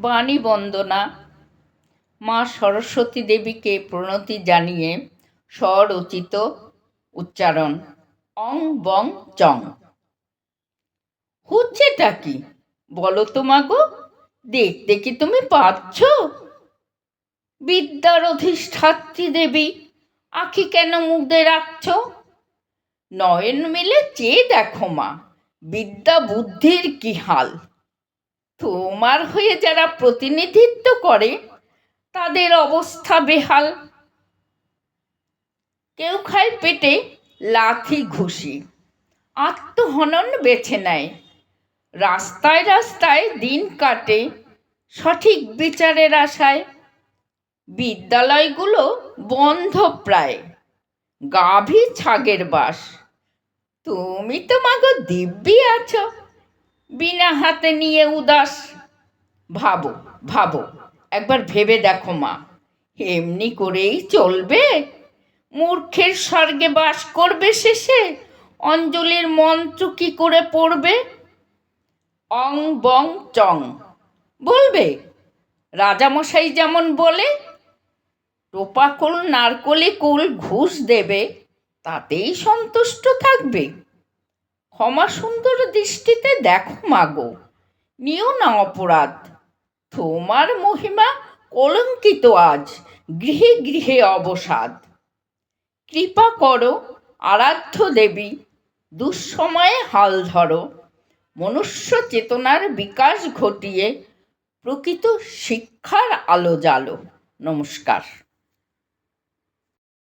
বাণী বন্দনা। মা সরস্বতী দেবীকে প্রণতি জানিয়ে স্বরচিত উচ্চারণ অং বং চং। হচ্ছেটা কি বলো তো মাগো, দেখতে কি তুমি পাচ্ছ? বিদ্যার অধিষ্ঠাত্রী দেবী, আঁখি কেন মুদে রাখছ? নয়ন মেলে চেয়ে দেখো মা, বিদ্যা বুদ্ধির কি হাল। তোমার হয়ে যারা প্রতিনিধিত্ব করে তাদের অবস্থা বেহাল। কেউ খায় পেটে লাথি ঘুষি, আত্মহনন বেছে নেয়, রাস্তায় রাস্তায় দিন কাটে সঠিক বিচারের আশায়। বিদ্যালয়গুলো বন্ধ প্রায়, গাভী ছাগের বাস। তুমি তো মাগো দিব্যি আছো, বিনা হাতে নিয়ে উদাস। ভাবো ভাবো, একবার ভেবে দেখো মা, এমনি করেই চলবে? মূর্খের স্বর্গে বাস করবে শেষে, অঞ্জলির মন্ত্র কি করে পড়বে? অং বং চং বলবে, রাজামশাই যেমন বলে। টোপাকুল নারকলি কুল ঘুষ দেবে, তাতেই সন্তুষ্ট থাকবে? ক্ষমা সুন্দর দৃষ্টিতে দেখো মাগো, নিও না অপরাধ। তোমার মহিমা কলঙ্কিত আজ, গৃহে গৃহে অবসাদ। কৃপা করো আরাধ্য দেবী, দুঃসময়ে হাল ধরো। মনুষ্য চেতনার বিকাশ ঘটিয়ে প্রকৃত শিক্ষার আলো জ্বালো। নমস্কার।